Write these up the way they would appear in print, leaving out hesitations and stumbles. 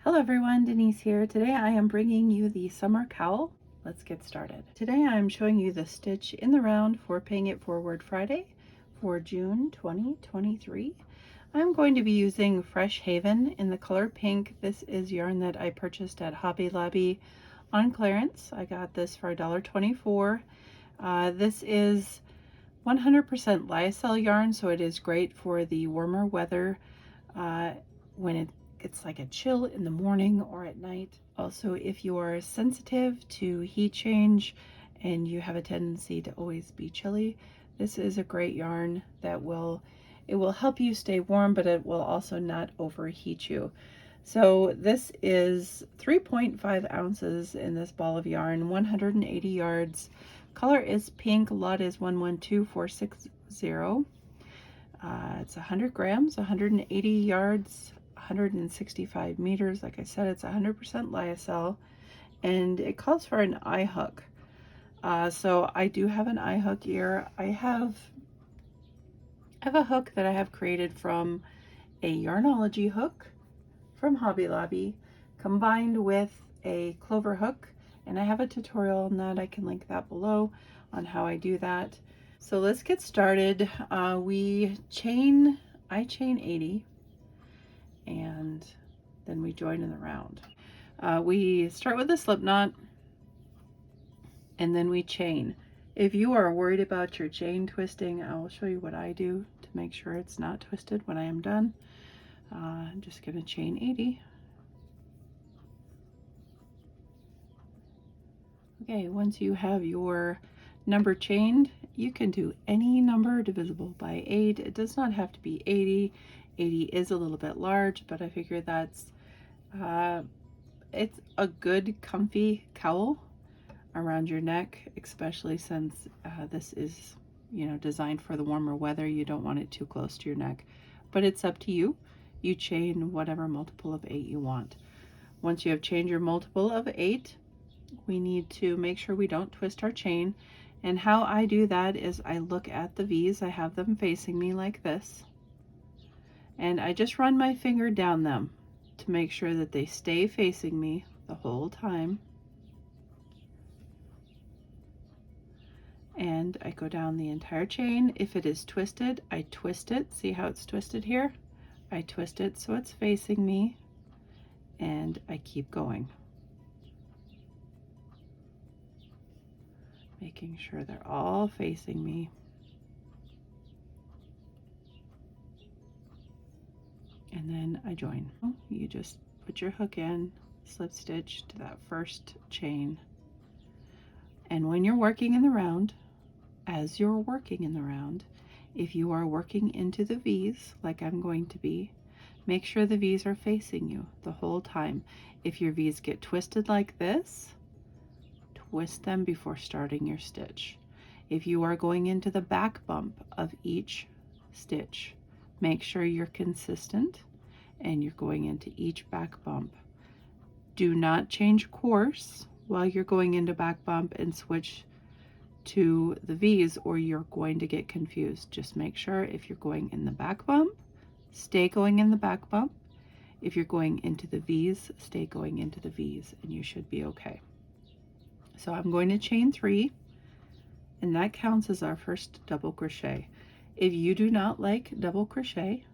Hello everyone, Denise here. Today I am bringing you the Summer Cowl. Let's get started. Today I'm showing you the stitch in the round for Paying It Forward Friday for June 2023. I'm going to be using Fresh Haven in the color pink. This is yarn that I purchased at Hobby Lobby on clearance. I got this for $1.24. This is 100% lyocell yarn, so it is great for the warmer weather when it's like a chill in the morning or at night. Also, if you are sensitive to heat change and you have a tendency to always be chilly, this is a great yarn that will help you stay warm, but it will also not overheat you. So this is 3.5 ounces in this ball of yarn, 180 yards. Color is pink, lot is 112460. It's 100 grams, 180 yards, 165 meters. Like I said, it's 100% lyocell, and it calls for an eye hook. So I do have an eye hook here. I have a hook that I have created from a Yarnology hook from Hobby Lobby, combined with a Clover hook, and I have a tutorial on that. I can link that below on how I do that. So let's get started. I chain 80, and then we join in the round. We start with a slip knot, and then we chain. If you are worried about your chain twisting, I will show you what I do to make sure it's not twisted when I am done. I'm just going to chain 80. Okay, once you have your number chained, you can do any number divisible by 8. It does not have to be 80. 80 is a little bit large, but I figure that's it's a good comfy cowl around your neck, especially since this is, designed for the warmer weather. You don't want it too close to your neck, but it's up to you. You chain whatever multiple of 8 you want. Once you have chained your multiple of 8, we need to make sure we don't twist our chain. And how I do that is I look at the V's. I have them facing me like this, and I just run my finger down them to make sure that they stay facing me the whole time. And I go down the entire chain. If it is twisted, I twist it. See how it's twisted here? I twist it so it's facing me, and I keep going, making sure they're all facing me. And then I join. You just put your hook in, slip stitch to that first chain. And when you're working in the round, as you're working in the round, if you are working into the V's like I'm going to be, make sure the V's are facing you the whole time. If your V's get twisted like this, twist them before starting your stitch. If you are going into the back bump of each stitch, make sure you're consistent and you're going into each back bump. Do not change course while you're going into back bump and switch to the V's, or you're going to get confused. Just make sure if you're going in the back bump, stay going in the back bump. If you're going into the V's, stay going into the V's, and you should be okay. So I'm going to chain 3, and that counts as our first double crochet. If you do not like double crochet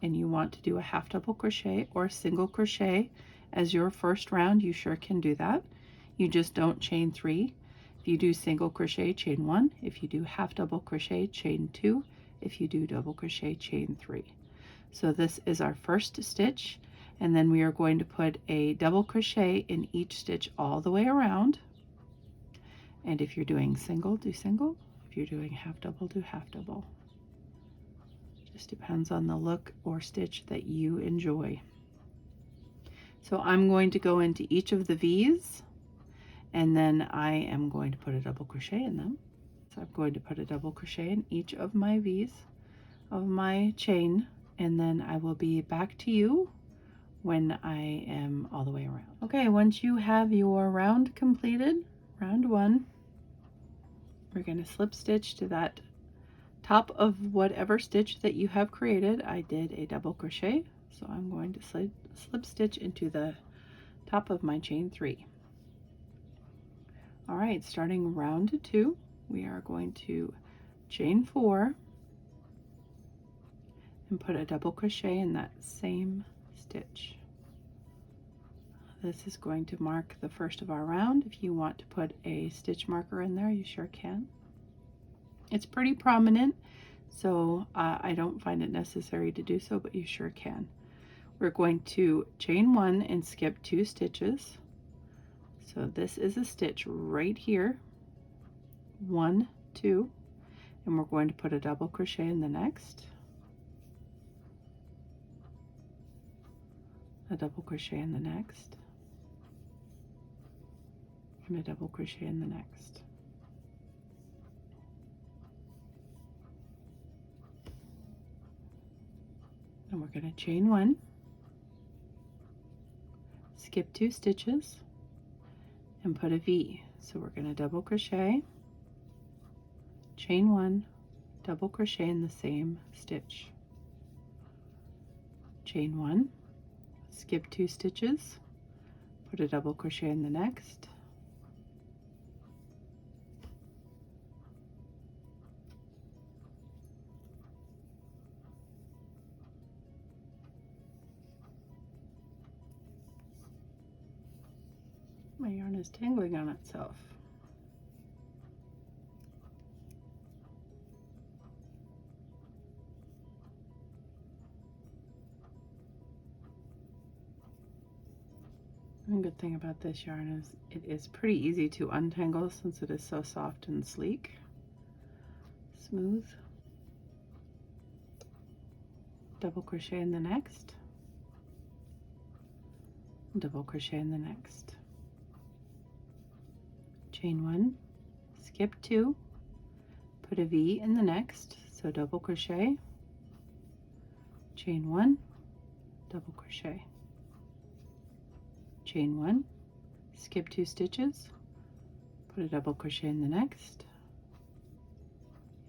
and you want to do a half double crochet or single crochet as your first round, you sure can do that. You just don't chain 3. If you do single crochet, chain 1. If you do half double crochet, chain 2. If you do double crochet, chain 3. So this is our first stitch, and then we are going to put a double crochet in each stitch all the way around. And if you're doing single, do single. If you're doing half double, do half double. Just depends on the look or stitch that you enjoy. So I'm going to go into each of the V's, and then I am going to put a double crochet in them. So I'm going to put a double crochet in each of my V's of my chain, and then I will be back to you when I am all the way around. Okay, once you have your round completed, round 1, we're going to slip stitch to that top of whatever stitch that you have created. I did a double crochet, so I'm going to slip stitch into the top of my chain 3. All right, starting round 2, we are going to chain 4 and put a double crochet in that same stitch. This is going to mark the first of our round. If you want to put a stitch marker in there, you sure can. It's pretty prominent, so I don't find it necessary to do so, but you sure can. We're going to chain 1 and skip 2 stitches. So this is a stitch right here, 1, 2, and we're going to put a double crochet in the next, a double crochet in the next, and a double crochet in the next. And we're going to chain 1, skip 2 stitches, and put a V. So we're going to double crochet, chain 1, double crochet in the same stitch, chain 1, skip 2 stitches, put a double crochet in the next, my yarn is tangling on itself. One good thing about this yarn is it is pretty easy to untangle since it is so soft and sleek, smooth. Double crochet in the next, double crochet in the next, chain 1, skip 2, put a V in the next, so double crochet, chain 1, double crochet, chain 1, skip 2 stitches, put a double crochet in the next,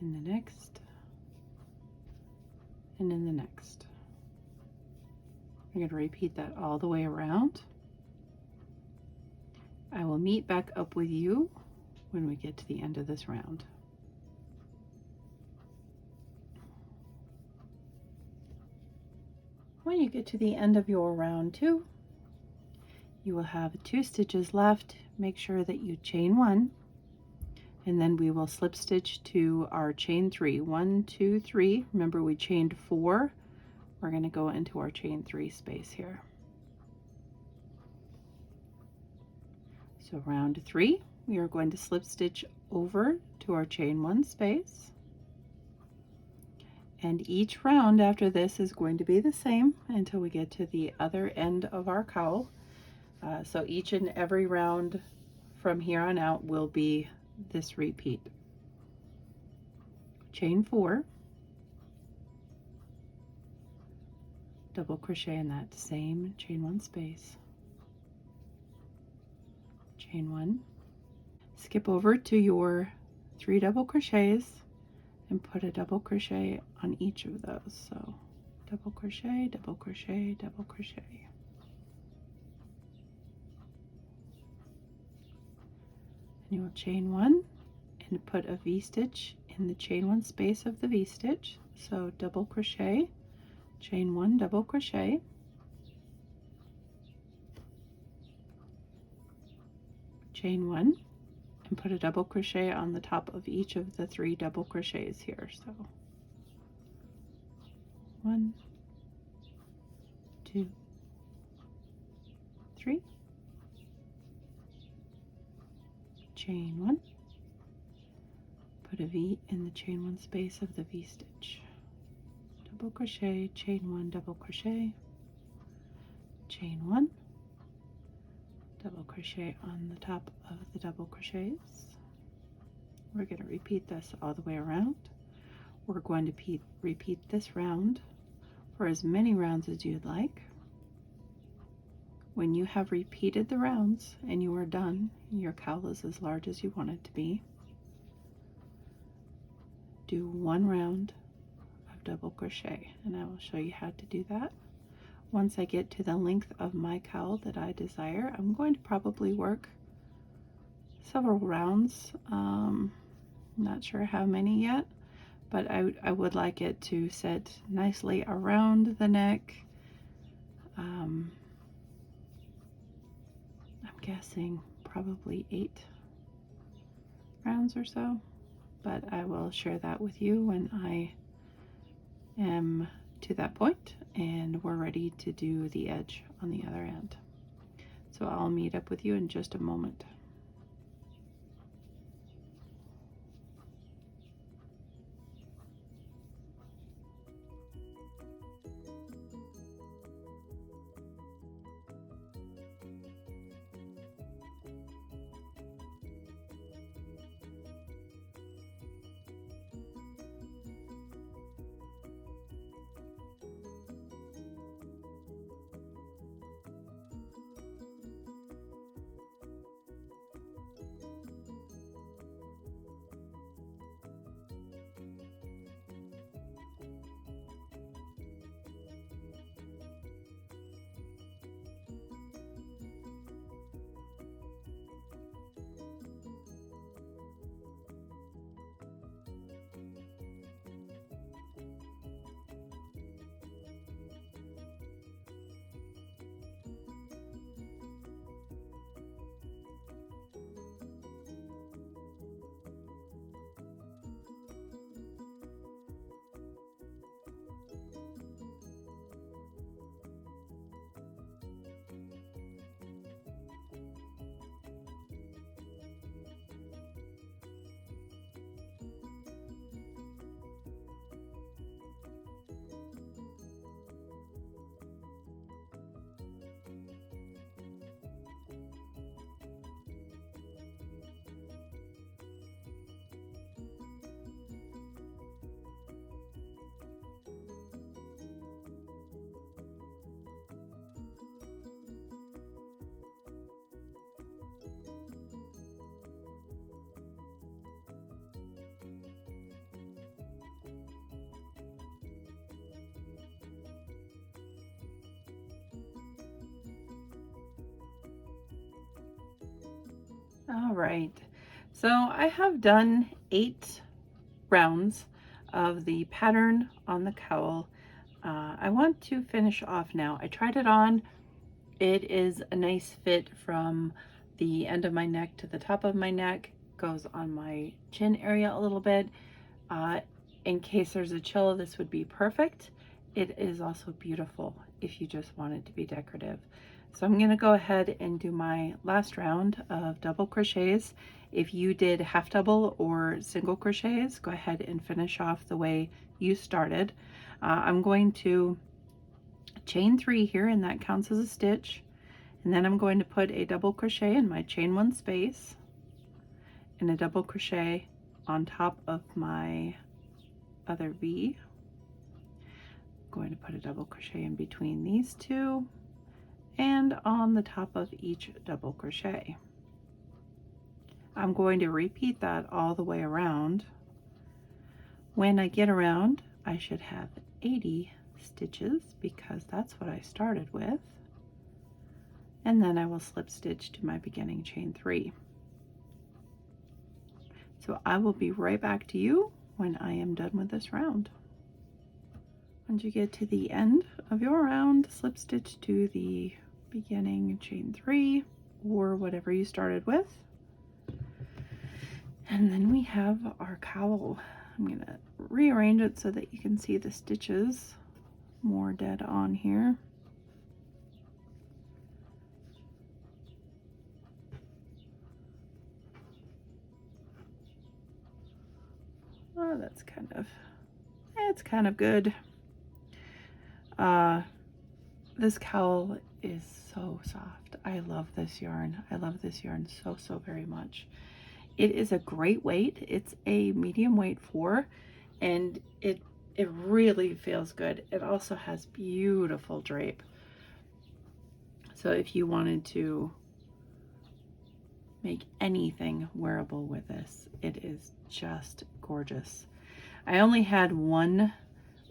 in the next, and in the next. I'm going to repeat that all the way around. I will meet back up with you when we get to the end of this round. When you get to the end of your round 2, you will have 2 stitches left. Make sure that you chain 1, and then we will slip stitch to our chain 3. 1, 2, 3. Remember, we chained 4. We're going to go into our chain 3 space here. So round 3, we are going to slip stitch over to our chain 1 space. And each round after this is going to be the same until we get to the other end of our cowl. So each and every round from here on out will be this repeat. Chain 4, double crochet in that same chain 1 space, chain 1, skip over to your 3 double crochets and put a double crochet on each of those. So double crochet, double crochet, double crochet. And you will chain 1 and put a V-stitch in the chain 1 space of the V-stitch. So double crochet, chain 1, double crochet, chain 1, and put a double crochet on the top of each of the 3 double crochets here. So 1, 2, 3, chain 1, put a V in the chain 1 space of the V-stitch, double crochet, chain 1, double crochet, chain 1, double crochet on the top of the double crochets. We're going to repeat this all the way around. We're going to repeat this round for as many rounds as you'd like. When you have repeated the rounds and you are done, your cowl is as large as you want it to be, do 1 round of double crochet, and I will show you how to do that. once I get to the length of my cowl that I desire, I'm going to probably work several rounds. Not sure how many yet, but I would like it to sit nicely around the neck. I'm guessing probably 8 rounds or so, but I will share that with you when I am to that point and we're ready to do the edge on the other end. So I'll meet up with you in just a moment. All right, so I have done 8 rounds of the pattern on the cowl. I want to finish off now. I tried it on. It is a nice fit from the end of my neck to the top of my neck. Goes on my chin area a little bit. In case there's a chill, this would be perfect. It is also beautiful if you just want it to be decorative. So I'm going to go ahead and do my last round of double crochets. If you did half double or single crochets, go ahead and finish off the way you started. I'm going to chain 3 here, and that counts as a stitch. And then I'm going to put a double crochet in my chain 1 space and a double crochet on top of my other V. I'm going to put a double crochet in between these two and on the top of each double crochet. I'm going to repeat that all the way around. When I get around, I should have 80 stitches because that's what I started with. And then I will slip stitch to my beginning chain 3. So I will be right back to you when I am done with this round. Once you get to the end of your round, slip stitch to the beginning chain 3 or whatever you started with. And then we have our cowl. I'm going to rearrange it so that you can see the stitches more dead on here. Oh, that's kind of good. This cowl is so soft. I love this yarn. I love this yarn so very much. It is a great weight. It's a medium weight 4, and it really feels good. It also has beautiful drape. So if you wanted to make anything wearable with this, it is just gorgeous. I only had one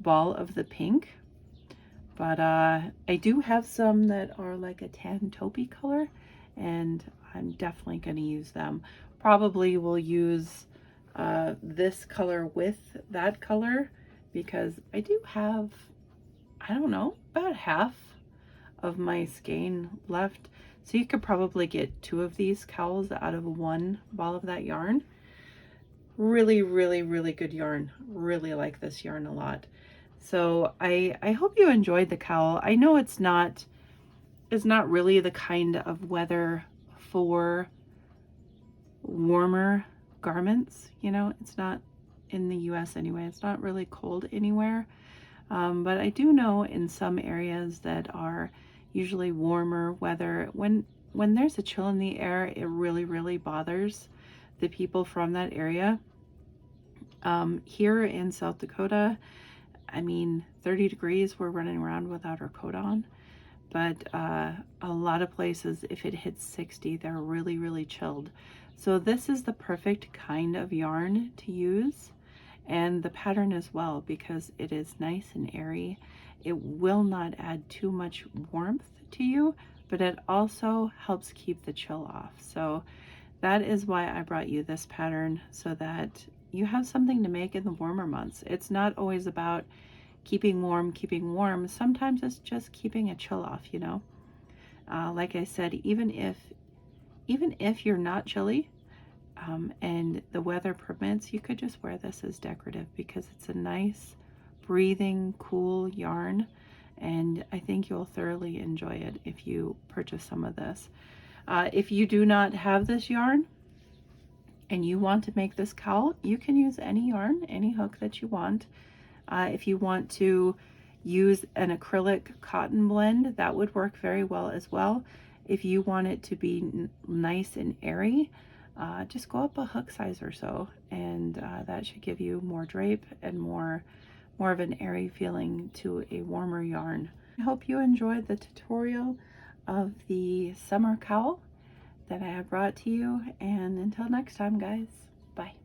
ball of the pink, But I do have some that are like a tan taupey color, and I'm definitely going to use them. Probably will use this color with that color, because I do have, I don't know, about half of my skein left. So you could probably get 2 of these cowls out of 1 ball of that yarn. Really, really, really good yarn. Really like this yarn a lot. So I hope you enjoyed the cowl. I know it's not really the kind of weather for warmer garments. You know, it's not in the US anyway. It's not really cold anywhere. But I do know in some areas that are usually warmer weather, when there's a chill in the air, it really, really bothers the people from that area. Here in South Dakota, I mean, 30 degrees, we're running around without our coat on. But a lot of places, if it hits 60, they're really, really chilled. So this is the perfect kind of yarn to use, and the pattern as well, because it is nice and airy. It will not add too much warmth to you, but it also helps keep the chill off. So that is why I brought you this pattern, so that you have something to make in the warmer months. It's not always about keeping warm, keeping warm. Sometimes it's just keeping a chill off, you know. Like I said, even if you're not chilly, and the weather permits, you could just wear this as decorative, because it's a nice, breathing, cool yarn, and I think you'll thoroughly enjoy it if you purchase some of this. If you do not have this yarn and you want to make this cowl, you can use any yarn, any hook that you want. If you want to use an acrylic cotton blend, that would work very well as well. If you want it to be nice and airy, just go up a hook size or so, and that should give you more drape and more of an airy feeling to a warmer yarn. I hope you enjoyed the tutorial of the summer cowl that I have brought to you, and until next time, guys, bye.